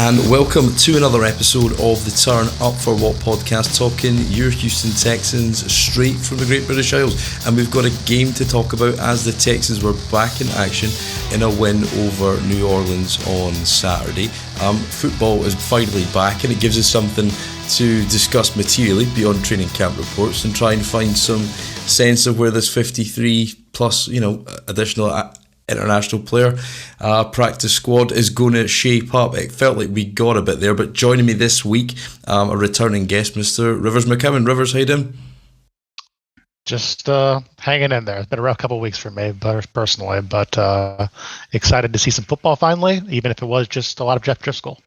And welcome to another episode of the Turn Up For What podcast, talking your Houston Texans straight from the Great British Isles. And we've got a game to talk about as the Texans were back in action in a win over New Orleans on Saturday. Football is finally back, and it gives us something to discuss materially beyond training camp reports and try and find some sense of where this 53 plus, additional international player practice squad is going to shape up. It felt like we got a bit there, but joining me this week, a returning guest, Mr. Rivers McCowan. Rivers, how you doing? Just hanging in there. It's been a rough couple of weeks for me, personally, but excited to see some football finally, even if it was just a lot of Jeff Driscoll.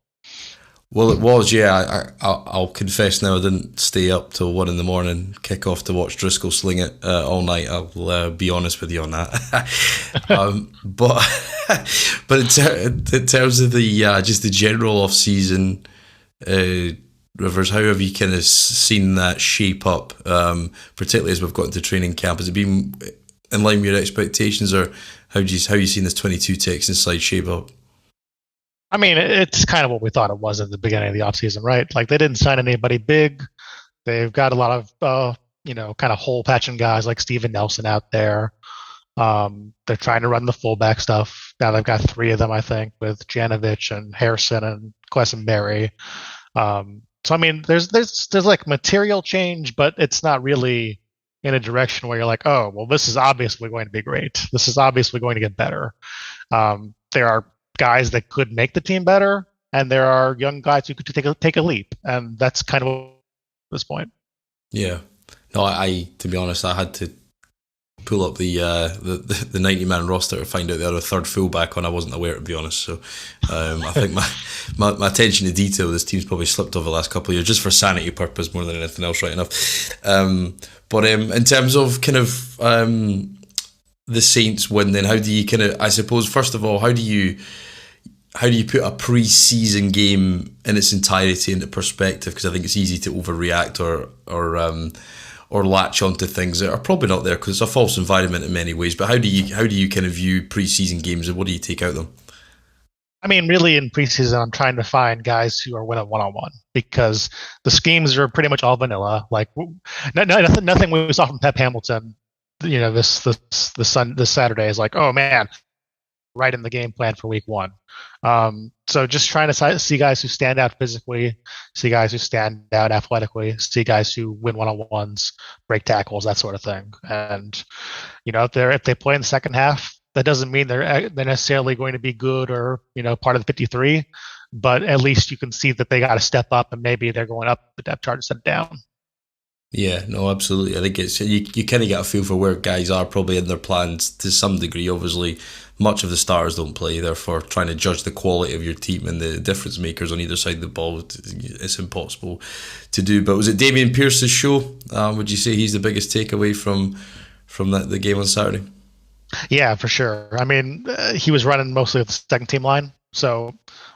Well, it was, yeah. I'll confess now, I didn't stay up till 1 a.m, kick off to watch Driscoll sling it all night. I'll be honest with you on that. But in terms of the just the general off-season, Rivers, how have you kind of seen that shape up, particularly as we've got into training camp? Has it been in line with your expectations, or how you seen this 22 Texans side shape up? I mean, it's kind of what we thought it was at the beginning of the offseason, right? Like, they didn't sign anybody big. They've got a lot of, kind of hole-patching guys like Steven Nelson out there. They're trying to run the fullback stuff. Now they've got 3 of them, I think, with Janovich and Harrison and Quessenberry. So, I mean, there's like material change, but it's not really in a direction where you're like, oh, well, this is obviously going to be great. This is obviously going to get better. There are guys that could make the team better, and there are young guys who could take a leap, and that's kind of at this point. Yeah, no, I to be honest, I had to pull up the 90-man roster to find out the other third fullback on. I wasn't aware, to be honest. So I think my attention to detail of this team's probably slipped over the last couple of years, just for sanity purpose more than anything else, right enough. But in terms of kind of the Saints win, then how do you kind of, I suppose, first of all, how do you put a pre-season game in its entirety into perspective? Because I think it's easy to overreact or latch onto things that are probably not there because it's a false environment in many ways. But how do you kind of view pre-season games, and what do you take out of them? I mean, really, in preseason, I'm trying to find guys who are winning one-on-one, because the schemes are pretty much all vanilla. Like, nothing we saw from Pep Hamilton, this Saturday is like, oh man, right in the game plan for week 1. So just trying to see guys who stand out physically, see guys who stand out athletically, see guys who win one-on-ones, break tackles, that sort of thing. And if they play in the second half, that doesn't mean they're necessarily going to be good or part of the 53, but at least you can see that they got to step up, and maybe they're going up the depth chart instead of down. Yeah, no, absolutely. I think it's you kind of get a feel for where guys are probably in their plans to some degree. Obviously, much of the starters don't play, therefore trying to judge the quality of your team and the difference makers on either side of the ball, it's impossible to do. But was it Dameon Pierce's show? Would you say he's the biggest takeaway from the game on Saturday? Yeah, for sure. I mean, he was running mostly with the second team line, so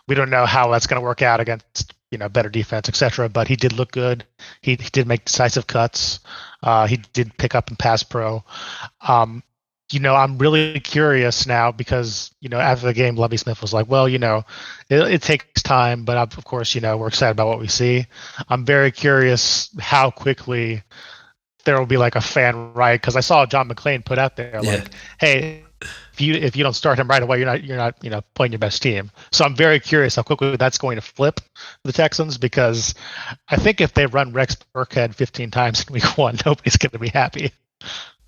we don't know how that's going to work out against better defense, etc. But he did look good. He did make decisive cuts. He did pick up in pass pro. I'm really curious now because after the game, Lovie Smith was like, well, it takes time, but of course, we're excited about what we see. I'm very curious how quickly there will be like a fan riot, because I saw John McClain put out there like, hey, if you don't start him right away, you're not playing your best team. So I'm very curious how quickly that's going to flip the Texans, because I think if they run Rex Burkhead 15 times in week 1, nobody's going to be happy.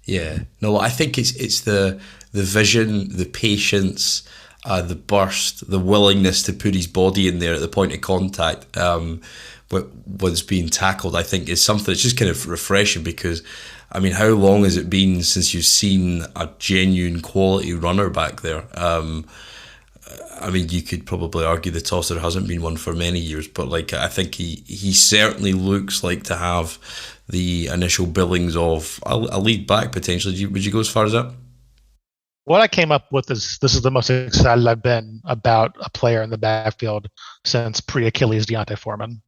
Yeah, no, I think it's the vision, the patience, the burst, the willingness to put his body in there at the point of contact. What's being tackled, I think, is something that's just kind of refreshing, because I mean, how long has it been since you've seen a genuine quality runner back there? I mean, you could probably argue the tosser hasn't been one for many years, but like, I think he certainly looks like to have the initial billings of a lead back potentially. Would you go as far as that? What I came up with is this is the most excited I've been about a player in the backfield since pre-Achilles Deontay Foreman.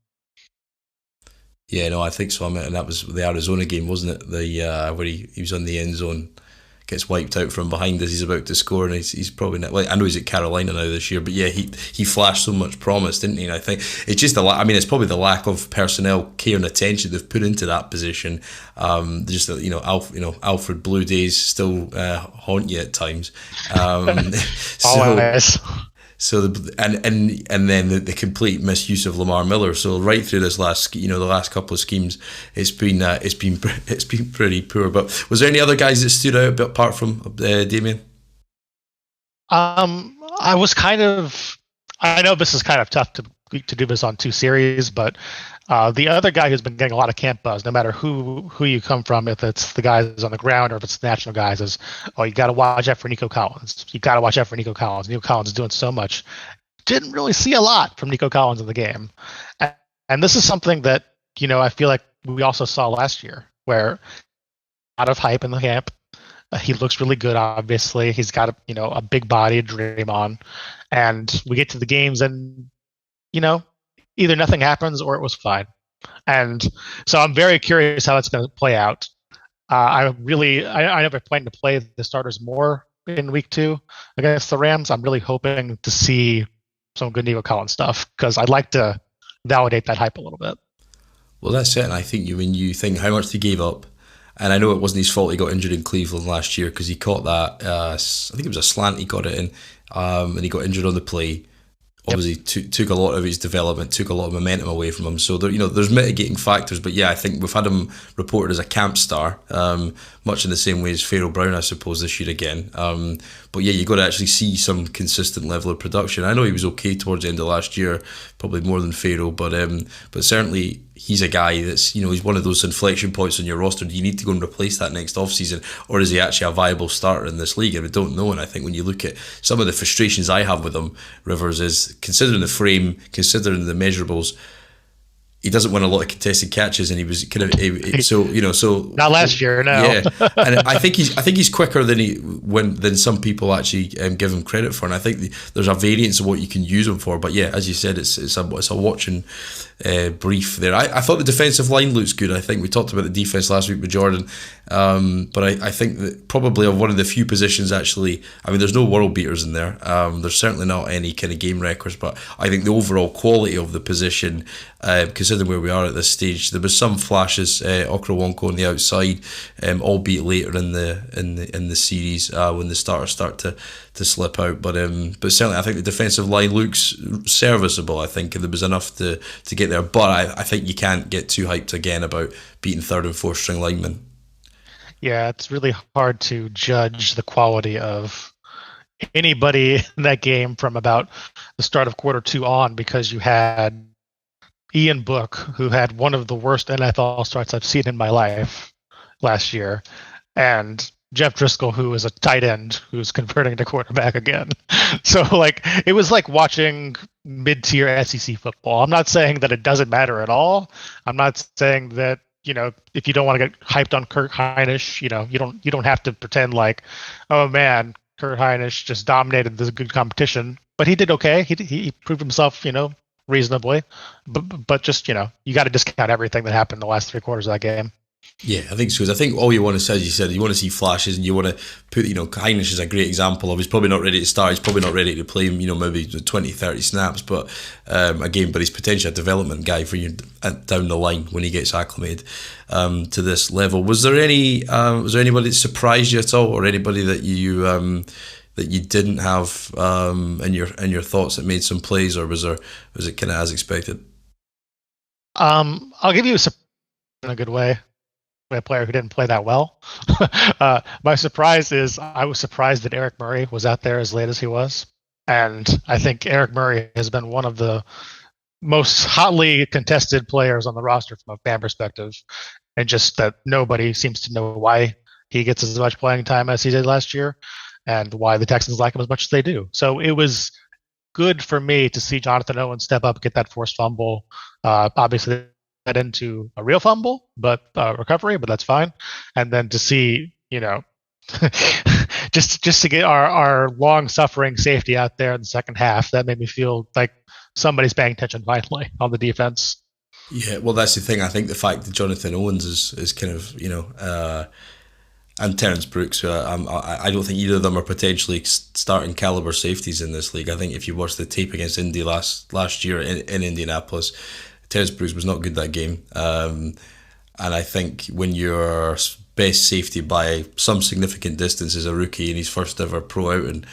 Yeah, no, I think so. And that was the Arizona game, wasn't it? Where he was on the end zone, gets wiped out from behind as he's about to score, and he's probably not, like, I know he's at Carolina now this year, but yeah, he flashed so much promise, didn't he? And I think it's just it's probably the lack of personnel care and attention they've put into that position. Just that, Alfred Blue Days still haunt you at times. Always. So and then the complete misuse of Lamar Miller. So right through this the last couple of schemes, it's been pretty poor. But was there any other guys that stood out apart from Damien? I know this is kind of tough to do this on two series, but the other guy who's been getting a lot of camp buzz, no matter who you come from, if it's the guys on the ground or if it's the national guys, is, you got to watch out for Nico Collins. You got to watch out for Nico Collins. Nico Collins is doing so much. Didn't really see a lot from Nico Collins in the game. And this is something that, I feel like we also saw last year, where a lot of hype in the camp. He looks really good, obviously. He's got a big body to dream on. And we get to the games and, either nothing happens or it was fine. And so I'm very curious how that's going to play out. I never plan to play the starters more in week 2 against the Rams. I'm really hoping to see some good Nico Collins stuff, because I'd like to validate that hype a little bit. Well, that's it. And I think when you think how much they gave up, and I know it wasn't his fault he got injured in Cleveland last year, because he caught that, I think it was a slant he got it in, and he got injured on the play. Obviously, took a lot of his development, took a lot of momentum away from him. So there's mitigating factors. But yeah, I think we've had him reported as a camp star, much in the same way as Pharaoh Brown, I suppose, this year again. But yeah, you got to actually see some consistent level of production. I know he was okay towards the end of last year, probably more than Pharaoh, but certainly he's a guy that's, he's one of those inflection points on your roster. Do you need to go and replace that next offseason, or is he actually a viable starter in this league? And we don't know. And I think when you look at some of the frustrations I have with him, Rivers, is considering the frame, considering the measurables, he doesn't win a lot of contested catches, and he was kind of so not last year, no. Yeah, and I think he's quicker than some people actually give him credit for, and I think there's a variance of what you can use him for. But yeah, as you said, it's a watching brief there. I thought the defensive line looks good. I think we talked about the defense last week with Jordan, but I think that probably of one of the few positions, actually, there's no world beaters in there. There's certainly not any kind of game records, but I think the overall quality of the position, considering where we are at this stage, there was some flashes. Okrawonko on the outside, albeit later in the series when the starters start to slip out. But certainly, I think the defensive line looks serviceable. I think there was enough to get there. But I think you can't get too hyped again about beating third and fourth string linemen. Yeah, it's really hard to judge the quality of anybody in that game from about the start of quarter 2 on, because you had Ian Book, who had one of the worst NFL starts I've seen in my life last year, and Jeff Driscoll, who is a tight end who's converting to quarterback again. So it was like watching mid-tier SEC football. I'm not saying that it doesn't matter at all. I'm not saying that, if you don't want to get hyped on Kurt Hinish, you don't have to pretend like, oh man, Kurt Hinish just dominated this good competition. But he did okay. He proved himself, reasonably. But just, you got to discount everything that happened in the last 3 quarters of that game. Yeah, I think so. I think all you want to say, as you said, you want to see flashes, and you want to put, Hinish is a great example of, he's probably not ready to start, he's probably not ready to play, maybe 20, 30 snaps, but again, but he's potentially a development guy for you down the line when he gets acclimated to this level. Was there anybody that surprised you at all, or anybody that you didn't have in your thoughts that made some plays, or was it kind of as expected? I'll give you in a good way. A player who didn't play that well. My surprise is I was surprised that Eric Murray was out there as late as he was. And I think Eric Murray has been one of the most hotly contested players on the roster from a fan perspective. And just that nobody seems to know why he gets as much playing time as he did last year, and why the Texans like him as much as they do. So it was good for me to see Jonathan Owens step up, get that forced fumble. Obviously, into a real fumble, but recovery, but that's fine. And then to see, just to get our long-suffering safety out there in the second half, that made me feel like somebody's paying attention finally on the defense. Yeah, well, that's the thing. I think the fact that Jonathan Owens is kind of, And Terrence Brooks, I don't think either of them are potentially starting caliber safeties in this league. I think if you watch the tape against Indy last year in Indianapolis, Terrence Brooks was not good that game. And I think when your best safety by some significant distance is a rookie in his first ever pro outing,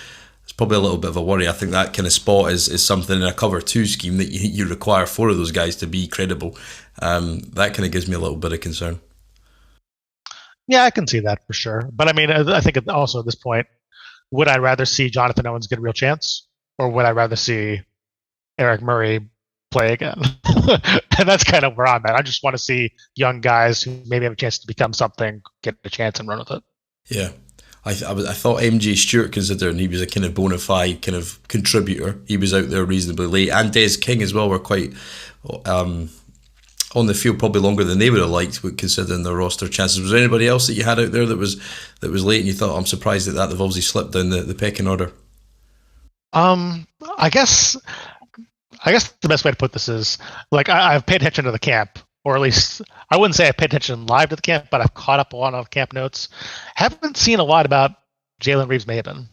it's probably a little bit of a worry. I think that kind of spot is something in a cover two scheme that you require four of those guys to be credible. That kind of gives me a little bit of concern. Yeah, I can see that for sure. But I mean, I think also at this point, would I rather see Jonathan Owens get a real chance, or would I rather see Eric Murray play again? And that's kind of where I'm at. I just want to see young guys who maybe have a chance to become something get a chance and run with it. Yeah. I thought MJ Stewart, considering he was a kind of bona fide kind of contributor, he was out there reasonably late, and Des King as well were quite on the field probably longer than they would have liked, considering their roster chances. Was there anybody else that you had out there that was late and you thought, I'm surprised that they've obviously slipped down the pecking order? I guess the best way to put this is, like, I've paid attention to the camp, or at least I wouldn't say I paid attention live to the camp, but I've caught up on camp notes. Haven't seen a lot about Jalen Reeves-Maybin,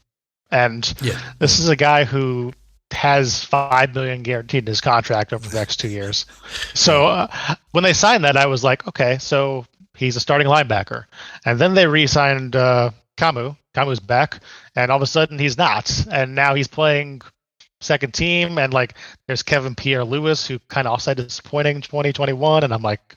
and this is a guy who has $5 million guaranteed in his contract over the next 2 years. So when they signed that, I was like, okay, so he's a starting linebacker. And then they re-signed Kamu. Kamu's back, and all of a sudden he's not. And now he's playing second team, and like there's Kevin Pierre-Louis, who kind of also disappointing in 2021. And I'm like,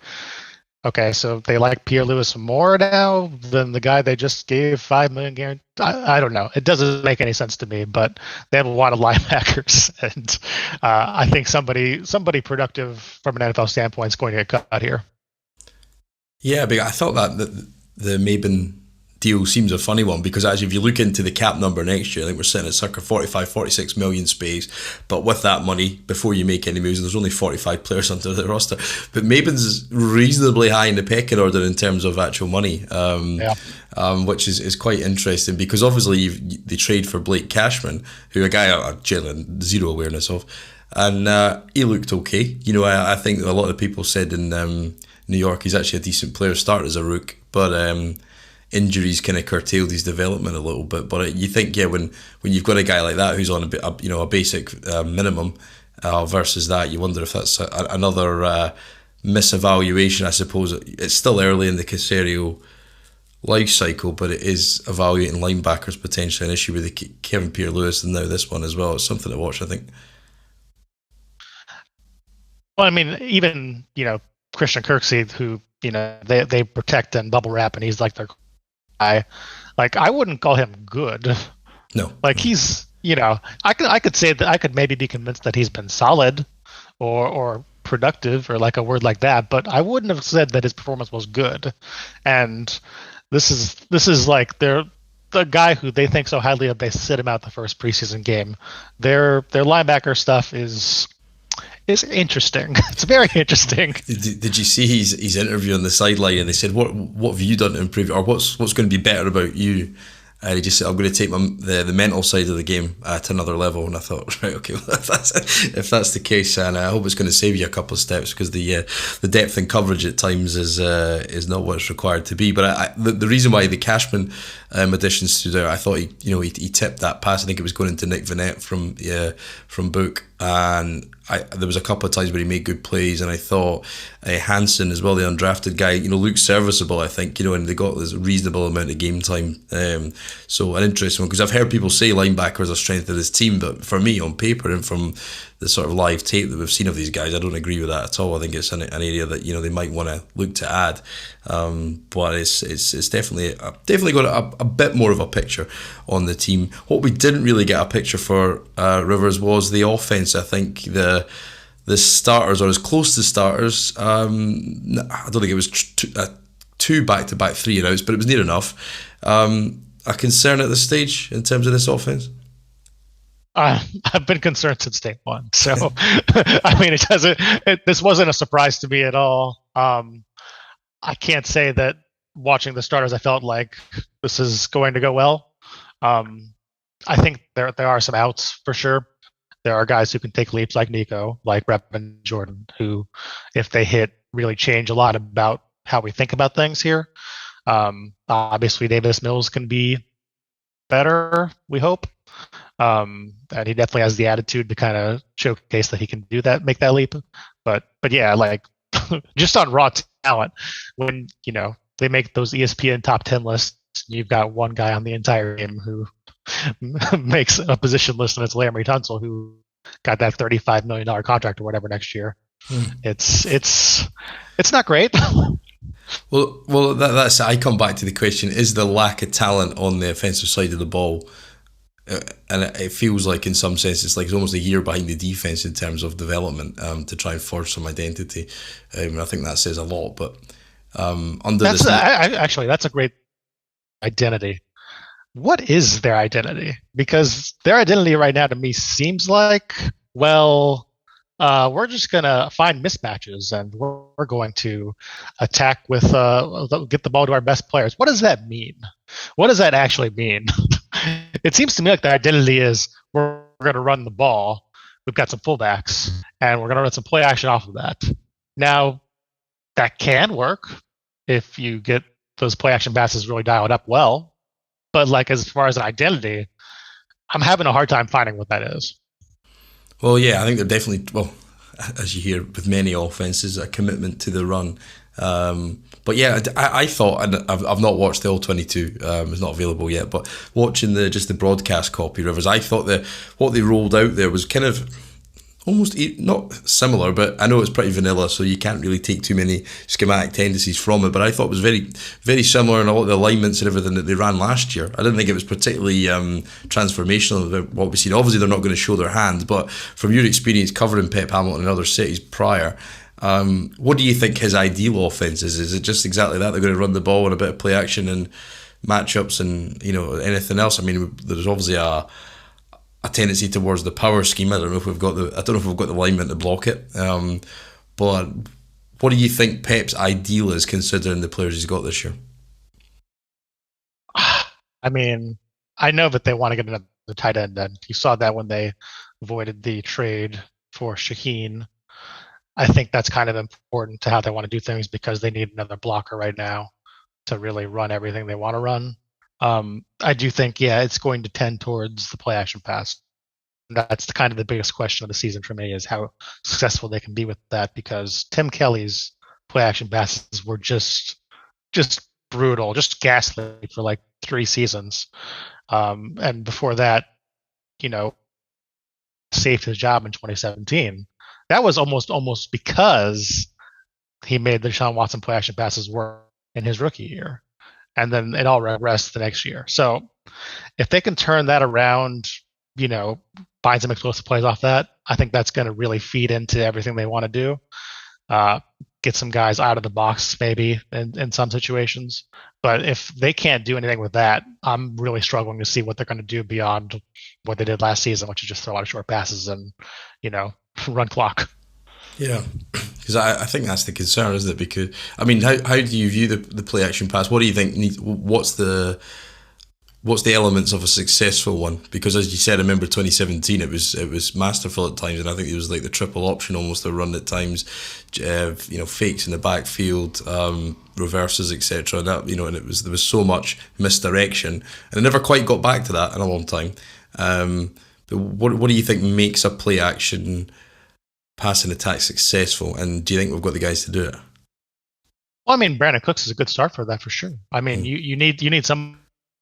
okay, so they like Pierre-Louis more now than the guy they just gave $5 million guarantee. I don't know. It doesn't make any sense to me, but they have a lot of linebackers, and I think somebody productive from an NFL standpoint is going to get cut here. Yeah, but I thought that the Maybin deal seems a funny one, because actually if you look into the cap number next year, I think we're sitting at circa 45-46 million space, but with that money, before you make any moves, there's only 45 players under the roster, but Maybin's reasonably high in the pecking order in terms of actual money, which is quite interesting, because obviously they trade for Blake Cashman, who a guy Jalen zero awareness of, and he looked okay. You know, I think a lot of people said in New York he's actually a decent player, started as a rook, but injuries kind of curtailed his development a little bit. But you think, when you've got a guy like that who's on a basic minimum versus that, you wonder if that's another misevaluation. I suppose it's still early in the Caserio life cycle, but it is evaluating linebackers potentially an issue with the Kevin Pierre-Louis, and now this one as well. It's something to watch, I think. Well, I mean, even Christian Kirksey, who they protect and bubble wrap, and he's like their guy. Like, I wouldn't call him good. No. Like, he's I could say that I could maybe be convinced that he's been solid or productive, or like a word like that, but I wouldn't have said that his performance was good. And this is like the guy who they think so highly of, they sit him out the first preseason game. Their linebacker stuff is interesting. It's very interesting. Did you see his interview on the sideline, and they said, what have you done to improve, or what's going to be better about you? And he just said, I'm going to take the mental side of the game to another level. And I thought, right, okay, well, if that's the case, and I hope it's going to save you a couple of steps, because the depth and coverage at times is not what it's required to be. But the reason why the Cashman addition stood out, I thought he tipped that pass. I think it was going into Nick Vanette from Book, and there was a couple of times where he made good plays, and I thought Hansen as well, the undrafted guy, looked serviceable, I think, and they got this reasonable amount of game time. So an interesting one, because I've heard people say linebackers are strength of this team, but for me, on paper and from the sort of live tape that we've seen of these guys, I don't agree with that at all. I think it's an area that they might want to look to add, but it's definitely got a bit more of a picture on the team. What we didn't really get a picture for Rivers was the offense. I think the starters, or as close to starters, I don't think it was two back-to-back 3-and-outs, but it was near enough. A concern at this stage in terms of this offense? I've been concerned since day one. So, I mean, this wasn't a surprise to me at all. I can't say that watching the starters, I felt like this is going to go well. I think there are some outs for sure. There are guys who can take leaps like Nico, like Rep and Jordan, who, if they hit, really change a lot about how we think about things here. Obviously, Davis Mills can be better, we hope. And he definitely has the attitude to kind of showcase that he can do that, make that leap. But yeah, like just on raw talent, when they make those ESPN top 10 lists, you've got one guy on the entire team who makes a position list, and it's Larry Tunsil, who got that $35 million contract or whatever next year. It's not great. Well, that's. I come back to the question: is the lack of talent on the offensive side of the ball, and it feels like in some sense it's almost a year behind the defense in terms of development to try and forge some identity. I think that says a lot. But actually that's a great identity. What is their identity? Because their identity right now to me seems like, well, we're just going to find mismatches and we're going to attack with get the ball to our best players. What does that mean? What does that actually mean? It seems to me like the identity is we're going to run the ball. We've got some fullbacks and we're going to run some play action off of that. Now, that can work if you get those play action passes really dialed up well. But like as far as an identity, I'm having a hard time finding what that is. Well, yeah, I think they're definitely, well, as you hear with many offenses, a commitment to the run. But yeah, I thought, and I've not watched the All-22, it's not available yet, but watching just the broadcast copy, Rivers, I thought that what they rolled out there was kind of almost not similar, but I know it's pretty vanilla, so you can't really take too many schematic tendencies from it. But I thought it was very, very similar in a lot of the alignments and everything that they ran last year. I didn't think it was particularly transformational. What we've seen, obviously, they're not going to show their hand, but from your experience covering Pep Hamilton and other cities prior, what do you think his ideal offense is? Is it just exactly that? They're going to run the ball and a bit of play action and matchups and anything else? I mean, there's obviously a tendency towards the power scheme. I don't know if we've got the alignment to block it. But what do you think Pep's ideal is, considering the players he's got this year? I mean, I know that they want to get another tight end, and you saw that when they avoided the trade for Shaheen. I think that's kind of important to how they want to do things because they need another blocker right now to really run everything they want to run. I do think, it's going to tend towards the play action pass. That's kind of the biggest question of the season for me, is how successful they can be with that, because Tim Kelly's play action passes were just brutal, just ghastly for like 3 seasons. And before that, saved his job in 2017. That was almost because he made the Deshaun Watson play action passes work in his rookie year. And then it all regressed the next year. So if they can turn that around, find some explosive plays off that, I think that's going to really feed into everything they want to do. Get some guys out of the box maybe in some situations. But if they can't do anything with that, I'm really struggling to see what they're going to do beyond what they did last season, which is just throw a lot of short passes and, run clock. Yeah, because I think that's the concern, isn't it? Because, I mean, how do you view the play action pass? What do you think? What's the elements of a successful one? Because as you said, I remember 2017, it was masterful at times, and I think it was like the triple option almost to run at times, fakes in the backfield, reverses, etc. And that, and there was so much misdirection, and I never quite got back to that in a long time. But what do you think makes a play action passing attack successful, and do you think we've got the guys to do it? Well, I mean, Brandon Cooks is a good start for that for sure. I mean, you need somebody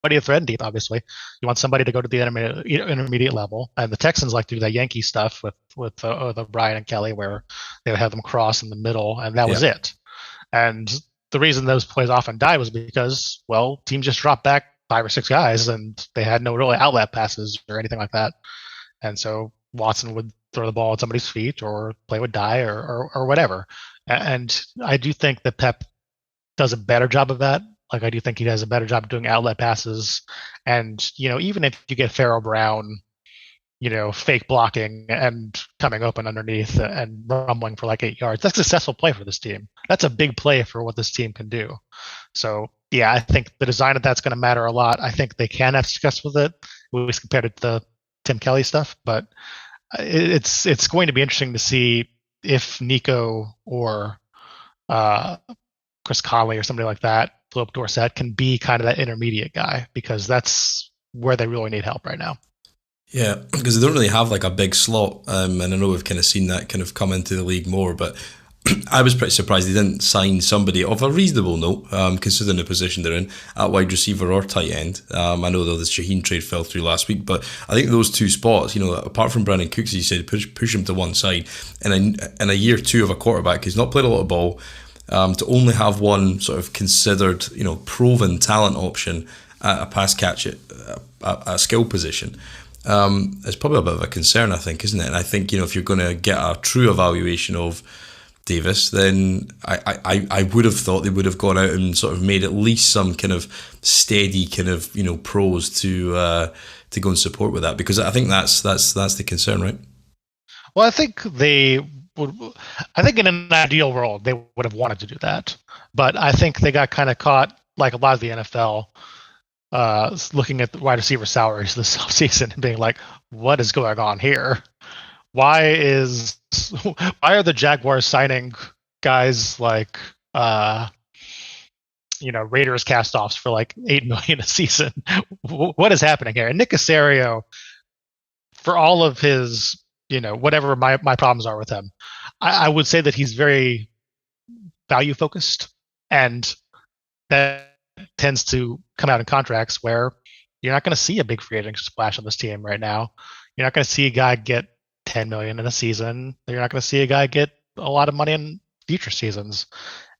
to thread deep. Obviously, you want somebody to go to the intermediate level, and the Texans like to do that Yankee stuff with Brian and Kelly, where they would have them cross in the middle, and that was it. And the reason those plays often die was because, well, teams just dropped back 5 or 6 guys, and they had no really outlet passes or anything like that. And so Watson would throw the ball at somebody's feet, or play would die, or whatever. And I do think that Pep does a better job of that. Like, I do think he does a better job doing outlet passes. And, even if you get Pharaoh Brown, fake blocking and coming open underneath and rumbling for like 8 yards, that's a successful play for this team. That's a big play for what this team can do. So, yeah, I think the design of that's going to matter a lot. I think they can have success with it, at least compared to the Tim Kelly stuff. But it's going to be interesting to see if Nico or Chris Conley or somebody like that, Philip Dorsett, can be kind of that intermediate guy, because that's where they really need help right now. Yeah, because they don't really have like a big slot, and I know we've kind of seen that kind of come into the league more, but I was pretty surprised they didn't sign somebody of a reasonable note, considering the position they're in, at wide receiver or tight end. I know though the Shaheen trade fell through last week, but I think those two spots, apart from Brandon Cooks, you said push him to one side. In a year two of a quarterback who's not played a lot of ball, to only have one sort of considered, proven talent option at a pass catch at a skill position. It's probably a bit of a concern, I think, isn't it? And I think, if you're going to get a true evaluation of Davis, then I would have thought they would have gone out and sort of made at least some kind of steady kind of pros to go and support with that, because I think that's the concern, right? Well, I think in an ideal world they would have wanted to do that, but I think they got kind of caught, like a lot of the NFL, looking at the wide receiver salaries this offseason and being like, what is going on here? Why are the Jaguars signing guys like Raiders cast-offs for like $8 million a season? What is happening here? And Nick Caserio, for all of his whatever my problems are with him, I would say that he's very value focused, and that tends to come out in contracts where you're not going to see a big free agent splash on this team right now. You're not going to see a guy get $10 million in a season. You're not going to see a guy get a lot of money in future seasons.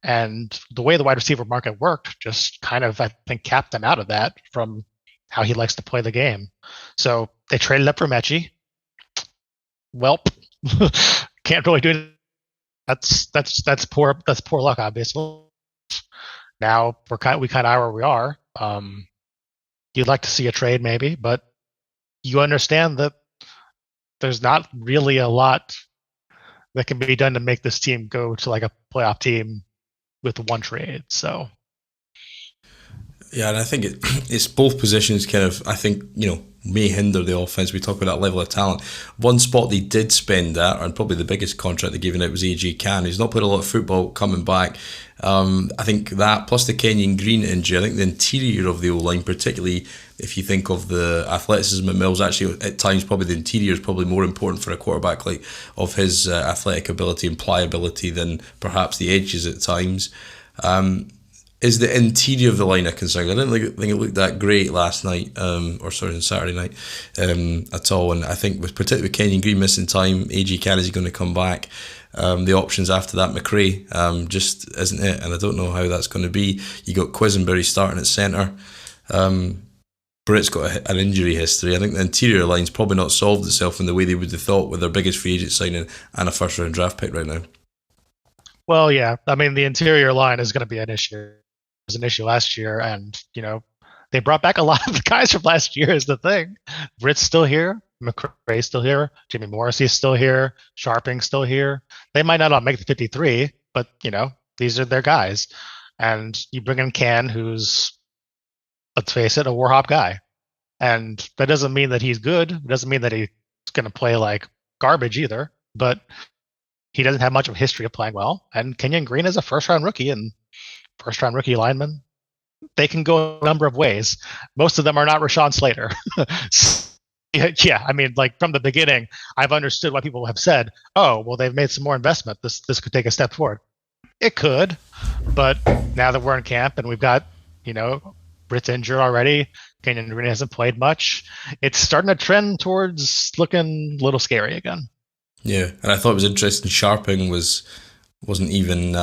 And the way the wide receiver market worked just kind of, I think, capped them out of that from how he likes to play the game. So they traded up for Mechie. Welp, can't really do it. That's poor luck, obviously. Now we kind of are where we are. You'd like to see a trade maybe, but you understand that there's not really a lot that can be done to make this team go to like a playoff team with one trade. So yeah, and I think it's both positions kind of, I think, may hinder the offense. We talk about that level of talent. One spot they did spend at, and probably the biggest contract they're giving out, was AJ Cann. He's not played a lot of football coming back. I think that, plus the Kenyon Green injury, I think the interior of the O-line, particularly if you think of the athleticism of Mills, actually at times probably the interior is probably more important for a quarterback, like of his athletic ability and pliability, than perhaps the edges at times. Is the interior of the line a concern? I didn't think it looked that great last night, Saturday night at all. And I think particularly with Kenyon Green missing time, AJ Cann, is he going to come back? The options after that, McRae, just isn't it. And I don't know how that's going to be. You got Quisenberry starting at centre. Britt's got an injury history. I think the interior line's probably not solved itself in the way they would have thought with their biggest free agent signing and a first round draft pick right now. Well, yeah. I mean, the interior line is going to be an issue. It was an issue last year, and they brought back a lot of the guys from last year is the thing. Britt's still here, McRae's still here, Jimmy Morrissey's still here, Sharping's still here. They might not all make the 53, but these are their guys. And you bring in Cann, who's, let's face it, a Warhop guy. And that doesn't mean that he's good. It doesn't mean that he's going to play like garbage either, but he doesn't have much of a history of playing well. And Kenyon Green is a first-round rookie, and first-round rookie linemen, they can go a number of ways. Most of them are not Rashawn Slater. Yeah, I mean, like from the beginning, I've understood why people have said, oh, well, they've made some more investment. This could take a step forward. It could, but now that we're in camp and we've got, Britt's injured already, Kenyon Green hasn't played much, it's starting to trend towards looking a little scary again. Yeah, and I thought it was interesting. Sharping wasn't even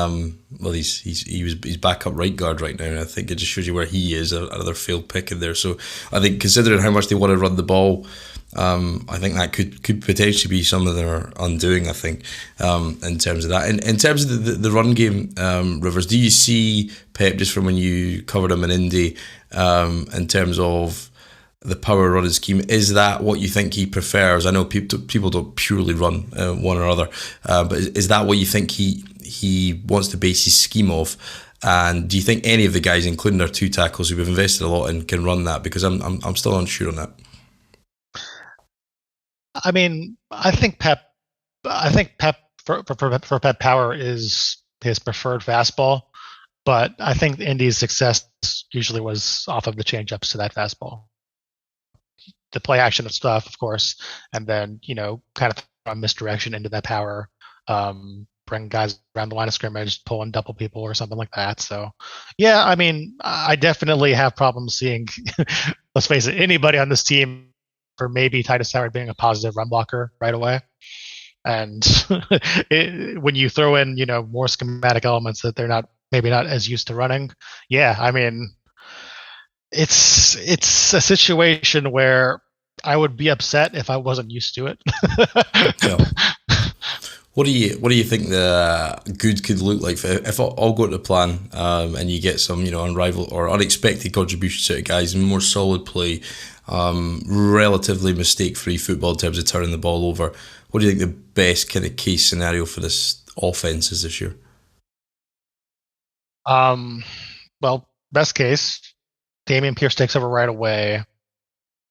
he's backup right guard right now, and I think it just shows you where he is, another failed pick in there. So I think, considering how much they want to run the ball, I think that could potentially be some of their undoing, I think, in terms of that. In terms of the run game, Rivers, do you see Pep, just from when you covered him in Indy, in terms of the power running scheme, is that what you think he prefers? I know people don't purely run one or other, but is that what you think he wants to base his scheme off? And do you think any of the guys, including their two tackles who we've invested a lot in, can run that? Because I'm still unsure on that. I mean, I think Pep for Pep, power is his preferred fastball. But I think Indy's success usually was off of the changeups to that fastball. The play action of stuff, of course, and then, kind of a misdirection into that power, bring guys around the line of scrimmage, pulling double people or something like that. So, yeah, I mean, I definitely have problems seeing, let's face it, anybody on this team, or maybe Titus Howard being a positive run blocker right away. And when you throw in, more schematic elements that they're maybe not as used to running, yeah, I mean, it's a situation where I would be upset if I wasn't used to it. Yeah. What do you think the good could look like if all go to plan, and you get some unrivaled or unexpected contributions to guys, more solid play, relatively mistake-free football in terms of turning the ball over? What do you think the best kind of case scenario for this offense is this year? Well, best case, Dameon Pierce takes over right away.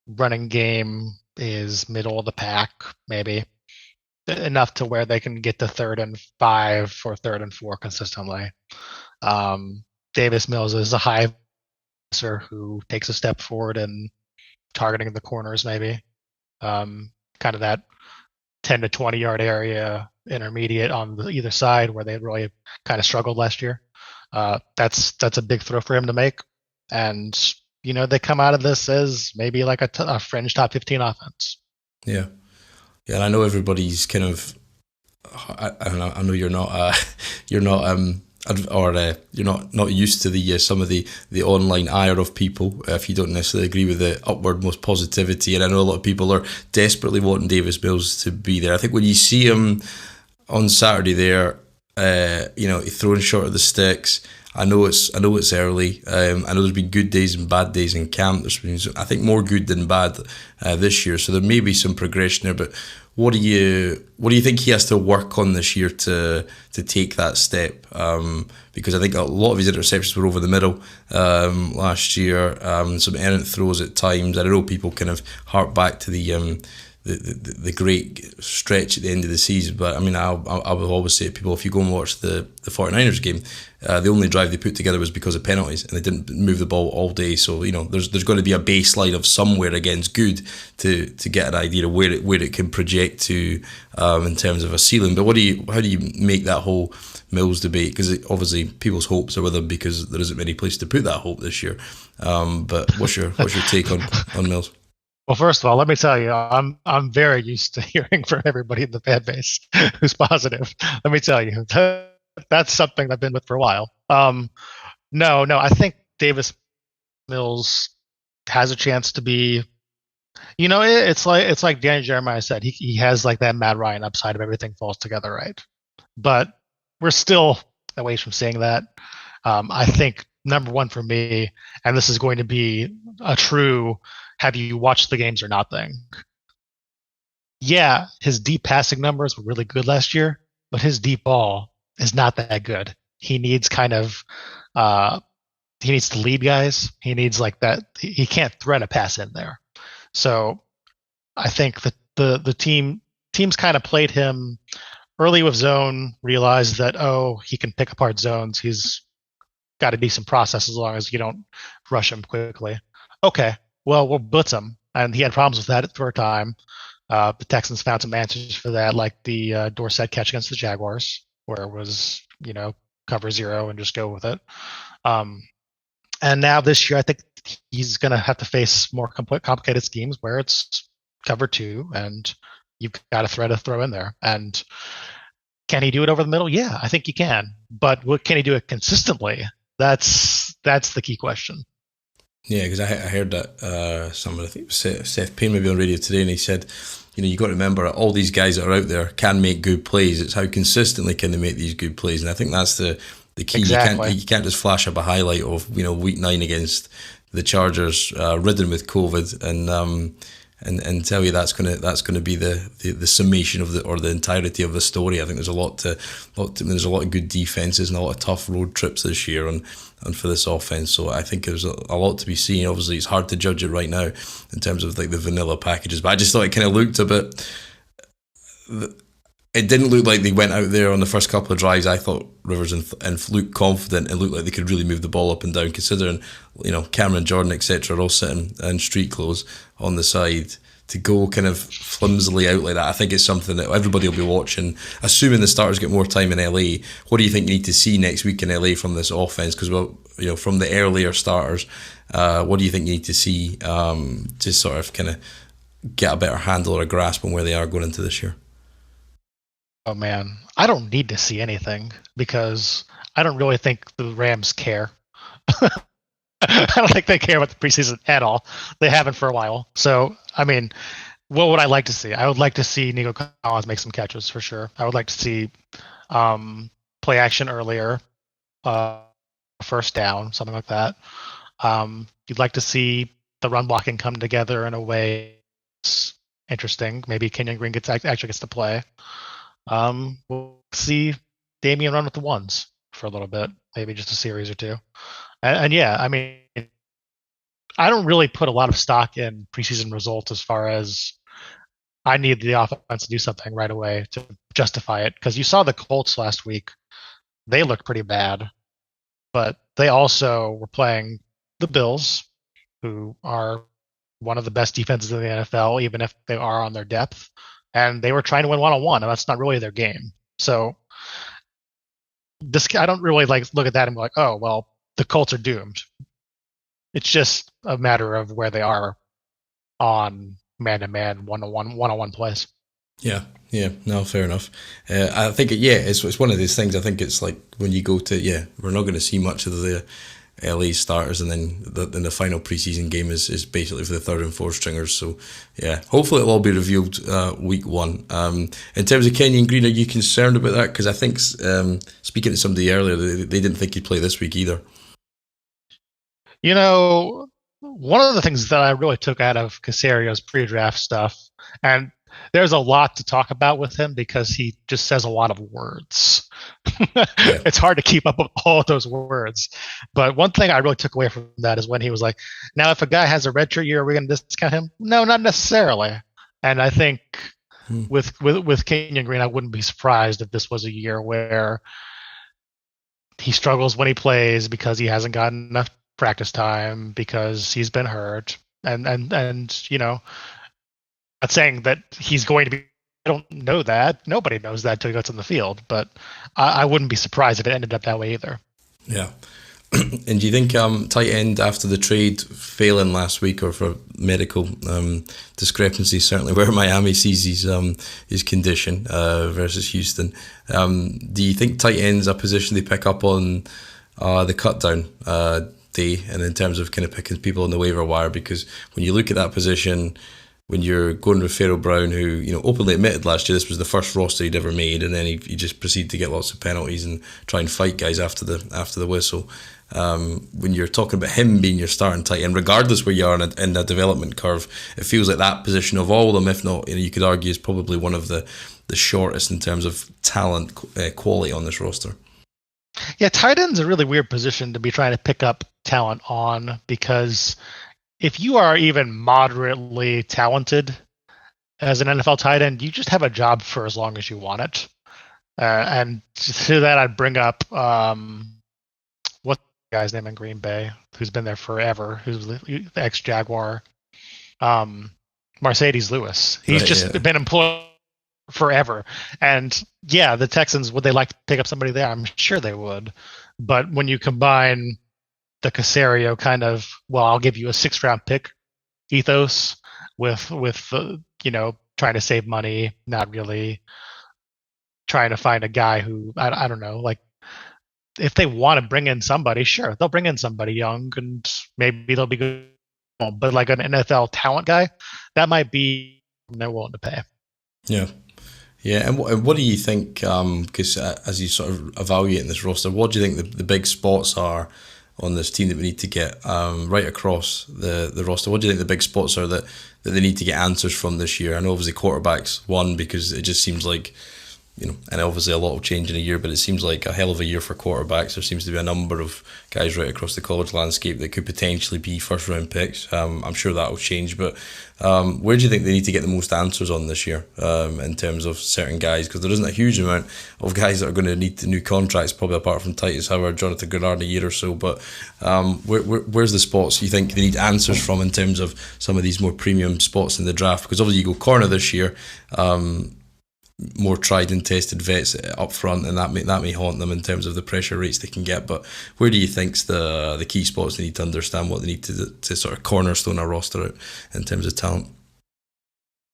Running game is middle of the pack, maybe enough to where they can get to 3rd and 5 or 3rd and 4 consistently. Davis Mills is a high passer who takes a step forward and targeting the corners, maybe kind of that 10 to 20 yard area, intermediate on either side where they really kind of struggled last year. That's a big throw for him to make. And, they come out of this as maybe like a fringe top 15 offense. Yeah. Yeah, and I know everybody's kind of, I don't know, I know you're not you're not used to some of the online ire of people if you don't necessarily agree with the upward most positivity. And I know a lot of people are desperately wanting Davis Mills to be there. I think when you see him on Saturday there, he's throwing short of the sticks. I know it's early. I know there's been good days and bad days in camp. There's been, I think, more good than bad this year. So there may be some progression there. But what do you think he has to work on this year to take that step? Because I think a lot of his interceptions were over the middle last year. Some errant throws at times. I know people kind of hark back to the great stretch at the end of the season, but I mean, I will always say to people, if you go and watch the 49ers game, the only drive they put together was because of penalties, and they didn't move the ball all day. So there's going to be a baseline of somewhere against good to get an idea of where it can project to in terms of a ceiling. But how do you make that whole Mills debate? Because obviously people's hopes are with him because there isn't many places to put that hope this year. But what's your take on Mills? Well, first of all, let me tell you, I'm very used to hearing from everybody in the fan base who's positive. Let me tell you, that's something I've been with for a while. No, I think Davis Mills has a chance to be. It's like Danny Jeremiah said. He has like that Matt Ryan upside of everything falls together right, but we're still a ways from seeing that. I think number one for me, and this is going to be a true have you watched the games or not thing. Yeah, his deep passing numbers were really good last year, but his deep ball is not that good. He needs he needs to lead guys. He needs like that. He can't thread a pass in there. So I think that the teams kind of played him early with zone, realized that, he can pick apart zones. He's got a decent process as long as you don't rush him quickly. Okay, well, we'll blitz him. And he had problems with that for a time. The Texans found some answers for that, like the Dorsett catch against the Jaguars, where it was, cover zero and just go with it. And now this year, I think he's going to have to face more complicated schemes where it's cover two and you've got to throw in there. And can he do it over the middle? Yeah, I think he can. But can he do it consistently? That's the key question. Yeah, because I heard that someone, I think it was Seth Payne, maybe on radio today, and he said, you got to remember all these guys that are out there can make good plays. It's how consistently can they make these good plays, and I think that's the key. Exactly. You can't just flash up a highlight of week 9 against the Chargers, ridden with COVID, and tell you that's gonna be the summation of the entirety of the story. I think there's a lot of good defenses and a lot of tough road trips this year and for this offense. So I think there's a lot to be seen. Obviously, it's hard to judge it right now in terms of like the vanilla packages, but I just thought it kind of looked a bit. it didn't look like they went out there on the first couple of drives. I thought Rivers and looked confident and looked like they could really move the ball up and down, considering, Cameron Jordan, etc., are all sitting in street clothes on the side. To go kind of flimsily out like that, I think it's something that everybody will be watching. Assuming the starters get more time in LA, what do you think you need to see next week in LA from this offense? Because from the earlier starters, what do you think you need to see to sort of kind of get a better handle or a grasp on where they are going into this year? Oh man, I don't need to see anything because I don't really think the Rams care. I don't think they care about the preseason at all. They haven't for a while. So, I mean, what would I like to see? I would like to see Nico Collins make some catches for sure. I would like to see play action earlier, first down, something like that. You'd like to see the run blocking come together in a way that's interesting. Maybe Kenyon Green actually gets to play. We'll see Damian run with the ones for a little bit, maybe just a series or two. And yeah, I mean, I don't really put a lot of stock in preseason results as far as I need the offense to do something right away to justify it. Because you saw the Colts last week. They looked pretty bad, but they also were playing the Bills, who are one of the best defenses in the NFL, even if they are on their depth. And they were trying to win one-on-one, and that's not really their game. So I don't really look at that and be like, oh, well, the Colts are doomed. It's just a matter of where they are on man-to-man, one-on-one plays. Yeah, no, fair enough. I think, it's one of these things. I think it's like when you go to, we're not going to see much of the LA starters, and then the final preseason game is basically for the third and fourth stringers. So, yeah, hopefully it'll all be revealed week one. In terms of Kenyon Green, are you concerned about that? Because I think, speaking to somebody earlier, they didn't think he'd play this week either. One of the things that I really took out of Casario's pre-draft stuff, and there's a lot to talk about with him because he just says a lot of words. It's hard to keep up with all of those words. But one thing I really took away from that is when he was like, now, if a guy has a redshirt year, are we going to discount him? No, not necessarily. And I think with Kenyon Green, I wouldn't be surprised if this was a year where he struggles when he plays because he hasn't gotten enough practice time because he's been hurt. And not saying that he's going to be. I don't know that. Nobody knows that until he gets on the field. But I wouldn't be surprised if it ended up that way either. Yeah. And do you think tight end after the trade failing last week or for medical discrepancies, certainly where Miami sees his condition versus Houston, do you think tight end's a position they pick up on the cut down day, and in terms of kind of picking people on the waiver wire? Because when you look at that position, when you're going with Pharaoh Brown, who openly admitted last year this was the first roster he'd ever made, and then he just proceeded to get lots of penalties and try and fight guys after the whistle. When you're talking about him being your starting tight end, regardless where you are in the development curve, it feels like that position of all of them, if not, you could argue, is probably one of the shortest in terms of talent quality on this roster. Yeah, tight end's a really weird position to be trying to pick up talent on, because if you are even moderately talented as an NFL tight end, you just have a job for as long as you want it. And to that, I'd bring up what's the guy's name in Green Bay who's been there forever, who's the ex-Jaguar, Mercedes Lewis. He's been employed forever. And yeah, the Texans, would they like to pick up somebody there? I'm sure they would. But when you combine the Caserio kind of, well, I'll give you a 6th round pick ethos with trying to save money, not really trying to find a guy who I don't know, like if they want to bring in somebody, sure, they'll bring in somebody young and maybe they'll be good. But like an NFL talent guy, that might be they're willing to pay. Yeah. Yeah, and what do you think, because as you sort of evaluate in this roster, what do you think the big spots are on this team that we need to get right across the roster? What do you think the big spots are that they need to get answers from this year? I know obviously quarterback's one, because it just seems like, and obviously a lot will change in a year, but it seems like a hell of a year for quarterbacks. There seems to be a number of guys right across the college landscape that could potentially be first round picks. I'm sure that will change, but where do you think they need to get the most answers on this year in terms of certain guys? Because there isn't a huge amount of guys that are going to need the new contracts, probably apart from Titus Howard, Jonathan Grenard in a year or so. But where's the spots you think they need answers from in terms of some of these more premium spots in the draft? Because obviously you go corner this year, more tried and tested vets up front, and that may haunt them in terms of the pressure rates they can get. But where do you think's the key spots they need to understand what they need to sort of cornerstone a roster out in terms of talent?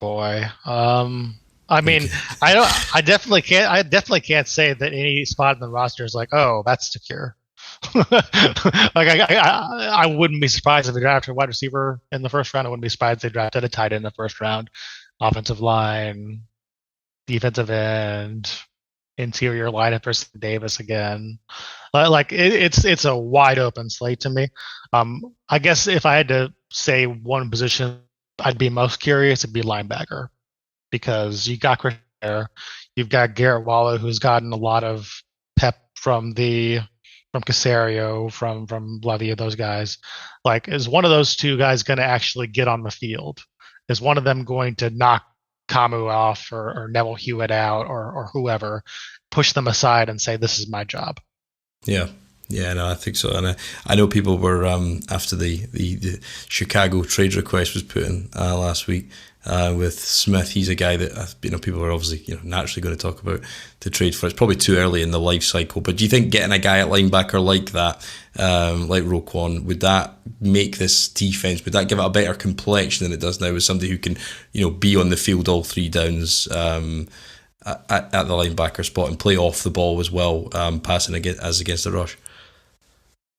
Boy, I mean, I definitely can't say that any spot in the roster is like, oh, that's secure. Like I wouldn't be surprised if they drafted a wide receiver in the first round. I wouldn't be surprised if they drafted a tight end in the first round, offensive line, defensive end, interior line versus Davis again. Like it's a wide open slate to me. I guess if I had to say one position I'd be most curious, it'd be linebacker, because you got Chris there, you've got Garrett Waller, who's gotten a lot of pep from Casario, from Levy, those guys. Like, is one of those two guys going to actually get on the field? Is one of them going to knock Kamu off or Neville Hewitt out or whoever, push them aside and say, this is my job? Yeah, no, I think so. And I know people were, after the Chicago trade request was put in last week with Smith. He's a guy that people are obviously naturally going to talk about to trade for. It's probably too early in the life cycle, but do you think getting a guy at linebacker like that, like Roquan, would that make this defense, would that give it a better complexion than it does now with somebody who can be on the field all three downs at the linebacker spot and play off the ball as well, passing as against the rush?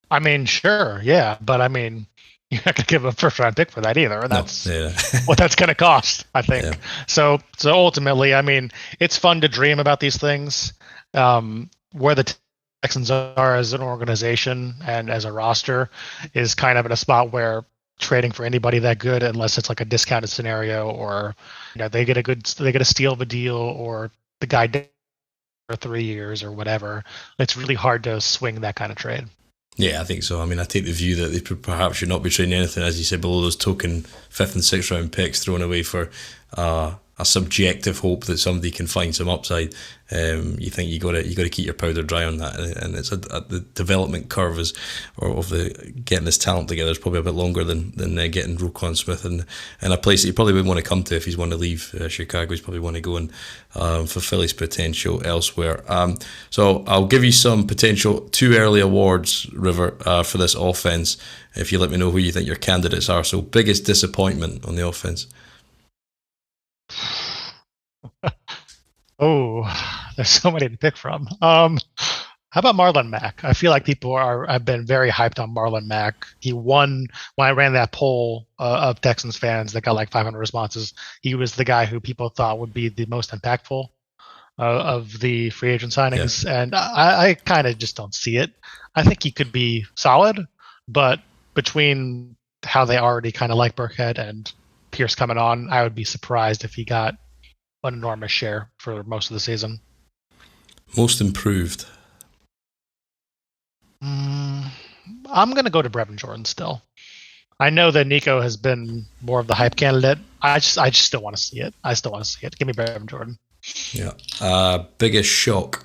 I mean, sure, yeah, but I mean, you're not going to give a first round pick for that either. And that's what that's going to cost, I think. Yeah. So ultimately, I mean, it's fun to dream about these things. Where the Texans are as an organization and as a roster is kind of in a spot where trading for anybody that good, unless it's like a discounted scenario, or they get a steal of a deal, or the guy for 3 years or whatever. It's really hard to swing that kind of trade. Yeah, I think so. I mean, I take the view that they perhaps should not be trading anything, as you said, below those token 5th and 6th round picks thrown away for a subjective hope that somebody can find some upside. You think you got to keep your powder dry on that, and it's the development curve of the getting this talent together is probably a bit longer than getting Roquan Smith in a place that you probably wouldn't want to come to if he's want to leave Chicago. He's probably want to go and fulfill his potential elsewhere. So I'll give you some potential too early awards, River, for this offense, if you let me know who you think your candidates are. So, biggest disappointment on the offense? Oh, there's so many to pick from. How about Marlon Mack? I feel like people have been very hyped on Marlon Mack. He won when I ran that poll of Texans fans that got like 500 responses. He was the guy who people thought would be the most impactful of the free agent signings, and I kind of just don't see it. I think he could be solid, but between how they already kind of like Burkhead and Pierce coming on, I would be surprised if he got an enormous share for most of the season. Most improved? I'm going to go to Brevin Jordan still. I know that Nico has been more of the hype candidate. I just still want to see it. I still want to see it. Give me Brevin Jordan. Yeah. Biggest shock?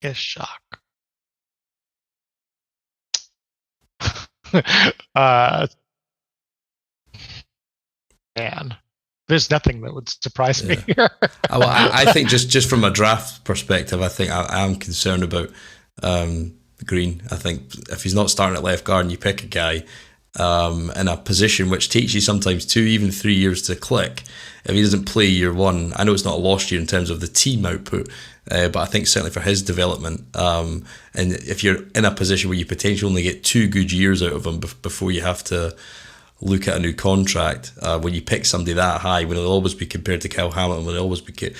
Biggest shock. Man, there's nothing that would surprise me here. I think just from a draft perspective, I think I'm concerned about Green. I think if he's not starting at left guard and you pick a guy in a position which takes you sometimes 2, even 3 years to click, if he doesn't play year one, I know it's not a lost year in terms of the team output, but I think certainly for his development, and if you're in a position where you potentially only get 2 good years out of him before you have to look at a new contract, when you pick somebody that high, when it'll always be compared to Kyle Hamilton, when it'll always be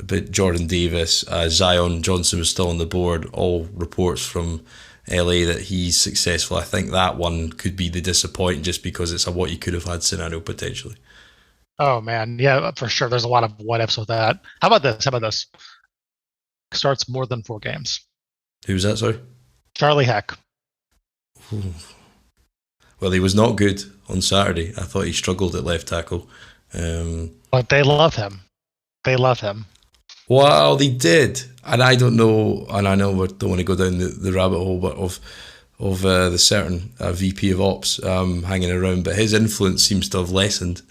but Jordan Davis, Zion Johnson was still on the board, all reports from LA that he's successful. I think that one could be the disappointing just because it's a what you could have had scenario potentially. Oh man, yeah, for sure. There's a lot of what ifs with that. How about this? How about this? Starts more than 4 games. Who's that, sorry? Charlie Heck. Ooh. Well, he was not good on Saturday. I thought he struggled at left tackle. But they love him. They love him. Well, they did, and I don't know, and I know we don't want to go down the rabbit hole, but of the certain VP of Ops hanging around, but his influence seems to have lessened.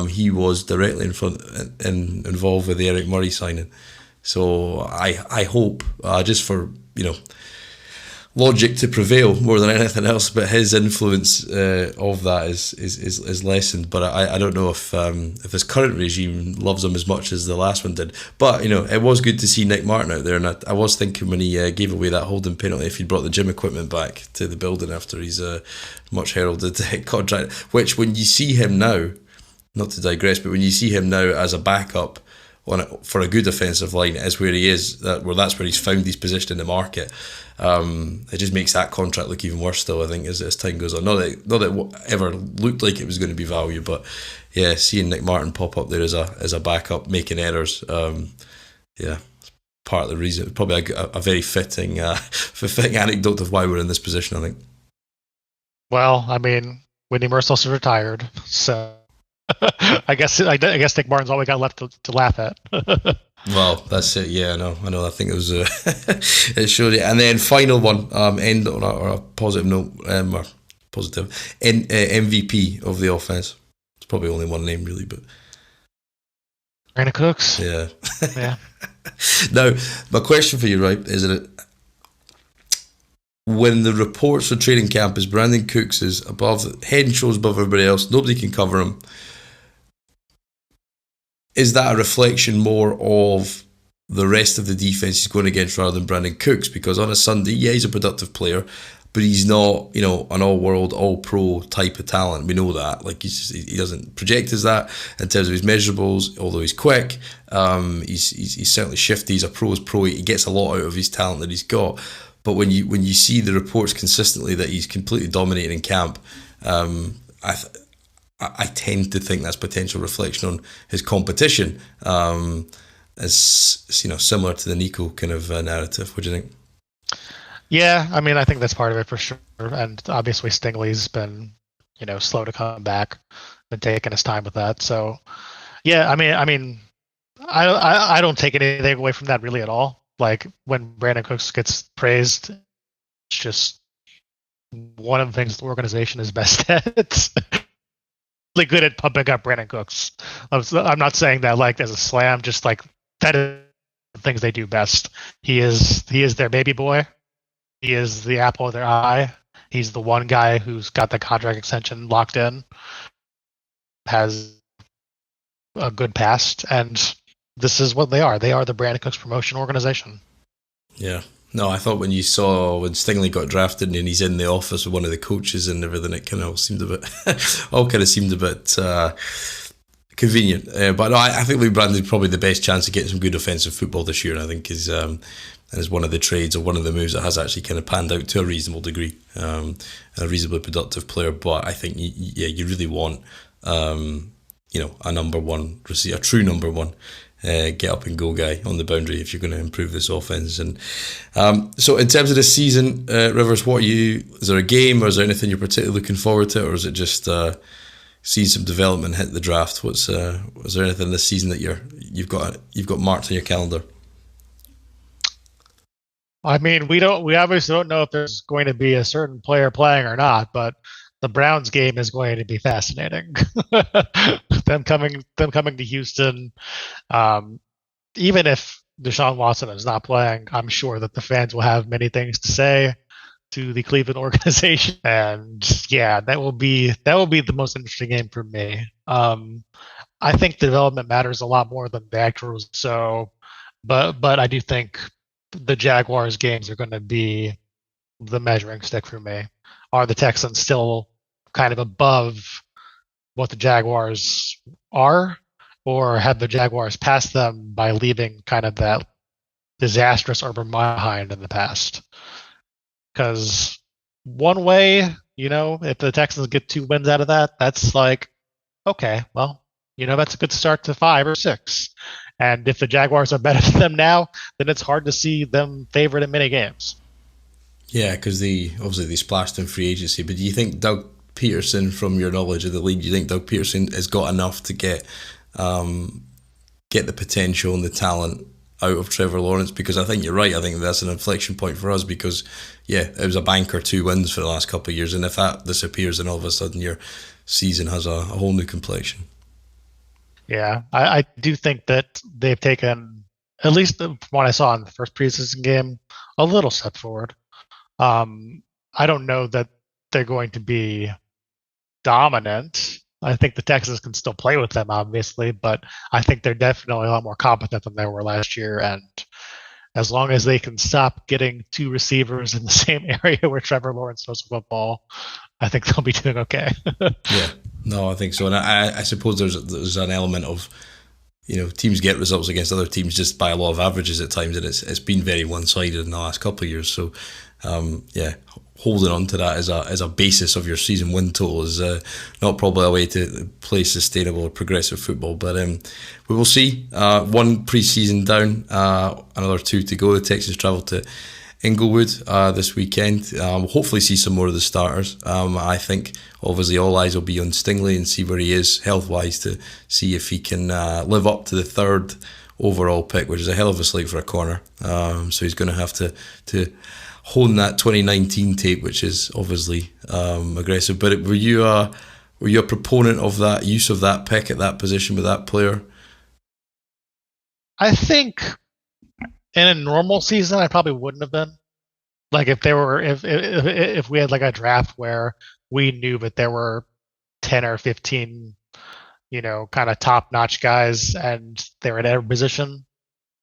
He was directly involved with the Eric Murray signing, so I hope just for logic to prevail more than anything else, but his influence of that is lessened. But I don't know if this current regime loves him as much as the last one did. But it was good to see Nick Martin out there, and I was thinking when he gave away that holding penalty, if he'd brought the gym equipment back to the building after his much heralded contract. Which, when you see him now, not to digress, but when you see him now as a backup for a good offensive line, is where he is. That's where he's found his position in the market. It just makes that contract look even worse still, I think, as time goes on. Not that it ever looked like it was going to be value, but yeah, seeing Nick Martin pop up there as a backup making errors, it's part of the reason. Probably a very fitting anecdote of why we're in this position, I think. Well, I mean, Whitney Merciless is retired, so I guess Nick Martin's all we got left to laugh at. Well, that's it. Yeah, I know. I think it was it showed it. And then final one, end on a positive note, or positive MVP of the offense. It's probably only one name really, but Brandon Cooks. Yeah. Yeah. Now, my question for you, right, is that when the reports for training camp is Brandon Cooks is head and shoulders above everybody else, nobody can cover him. Is that a reflection more of the rest of the defense he's going against rather than Brandon Cooks? Because on a Sunday, yeah, he's a productive player, but he's not, an all-world, all-pro type of talent. We know that. Like, he doesn't project as that in terms of his measurables, although he's quick. He's certainly shifty. He's a pro's pro. He gets a lot out of his talent that he's got. But when you see the reports consistently that he's completely dominating in camp, I tend to think that's potential reflection on his competition, as similar to the Nico kind of narrative. What do you think? Yeah, I mean, I think that's part of it for sure. And obviously, Stingley's been, slow to come back, been taking his time with that. So, yeah, I mean, I don't take anything away from that really at all. Like, when Brandon Cooks gets praised, it's just one of the things the organization is best at. Really good at pumping up Brandon Cooks. I'm not saying that like as a slam, just like that is the things they do best. He is their baby boy. He is the apple of their eye. He's the one guy who's got the contract extension locked in, has a good past, and this is what they are. They are the Brandon Cooks promotion organization. Yeah. No, I thought when Stingley got drafted and he's in the office with one of the coaches and everything, it kind of seemed a bit convenient. But no, I think Lee Brandon's probably the best chance of getting some good offensive football this year, and I think is one of the trades or one of the moves that has actually kind of panned out to a reasonable degree. A reasonably productive player, but I think you really want a number one receiver, a true number one. Get up and go guy on the boundary if you're going to improve this offense. And so in terms of this season, Rivers, is there a game or is there anything you're particularly looking forward to, or is it just seeing some development hit the draft? Was there anything this season that you've got marked on your calendar? I mean, we obviously don't know if there's going to be a certain player playing or not, but the Browns game is going to be fascinating. them coming to Houston, even if Deshaun Watson is not playing, I'm sure that the fans will have many things to say to the Cleveland organization, and yeah, that will be the most interesting game for me. I think development matters a lot more than the actual. So, but I do think the Jaguars games are going to be the measuring stick for me. Are the Texans still kind of above what the Jaguars are, or have the Jaguars passed them by leaving kind of that disastrous Urban Meyer behind in the past? Because one way, if the Texans get 2 wins out of that, that's like, okay, well, that's a good start to 5 or 6. And if the Jaguars are better than them now, then it's hard to see them favored in many games. Yeah, because obviously they splashed in free agency. But do you think Doug Peterson, from your knowledge of the league, do you think Doug Peterson has got enough to get the potential and the talent out of Trevor Lawrence? Because I think you're right. I think that's an inflection point for us because, yeah, it was a banker 2 wins for the last couple of years. And if that disappears, then all of a sudden your season has a whole new complexion. Yeah, I do think that they've taken, at least from what I saw in the first preseason game, a little step forward. I don't know that they're going to be dominant. I think the Texans can still play with them, obviously, but I think they're definitely a lot more competent than they were last year. And as long as they can stop getting 2 receivers in the same area where Trevor Lawrence throws football, I think they'll be doing okay. Yeah, no, I think so. And I suppose there's an element of, teams get results against other teams just by a lot of averages at times, and it's been very one-sided in the last couple of years. So, yeah, holding on to that as a basis of your season win total is not probably a way to play sustainable or progressive football. But we will see. 1 preseason down, another 2 to go. The Texans travel to Inglewood this weekend. We'll hopefully see some more of the starters. I think obviously all eyes will be on Stingley and see where he is health-wise to see if he can live up to the 3rd overall pick, which is a hell of a slate for a corner. So he's going to have to hone that 2019 tape, which is obviously aggressive. But were you a proponent of that use of that pick at that position with that player? I think in a normal season, I probably wouldn't have been. Like if we had like a draft where we knew that there were 10 or 15, kind of top-notch guys and they're at every position,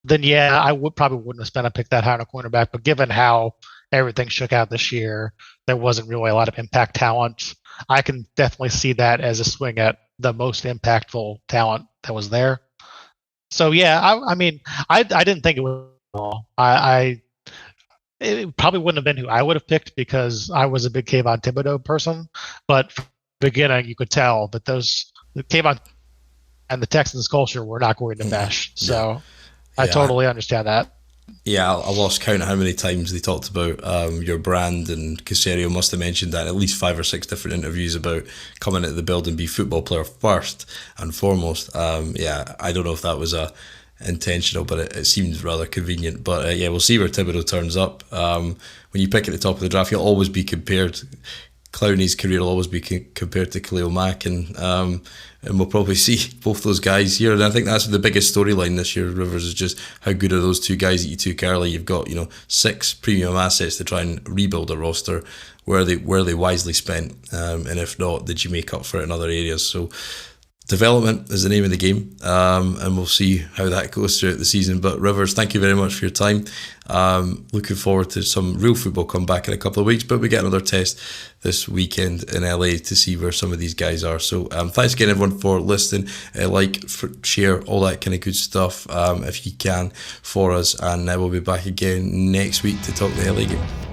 then yeah, I probably wouldn't have spent a pick that high on a cornerback. But given how everything shook out this year, there wasn't really a lot of impact talent. I can definitely see that as a swing at the most impactful talent that was there. So yeah, I mean, I didn't think it was. It probably wouldn't have been who I would have picked because I was a big Kayvon Thibodeau person. But from the beginning, you could tell that the Kayvon and the Texans culture were not going to mesh. So I totally understand that. Yeah, I lost count of how many times they talked about your brand, and Caserio must have mentioned that in at least 5 or 6 different interviews about coming into the building, be football player first and foremost. Yeah, I don't know if that was intentional, but it seems rather convenient. But yeah, we'll see where Thibodeau turns up. When you pick at the top of the draft, he'll always be compared. Clowney's career will always be compared to Khalil Mack, and we'll probably see both those guys here. And I think that's the biggest storyline this year, Rivers, is just how good are those 2 guys that you took early. You've got 6 premium assets to try and rebuild a roster. Where are they wisely spent? And if not, did you make up for it in other areas? So development is the name of the game, and we'll see how that goes throughout the season. But Rivers, thank you very much for your time. Looking forward to some real football come back in a couple of weeks, but we get another test this weekend in LA to see where some of these guys are. So thanks again everyone for listening, share, all that kind of good stuff if you can for us, and we'll be back again next week to talk the LA game.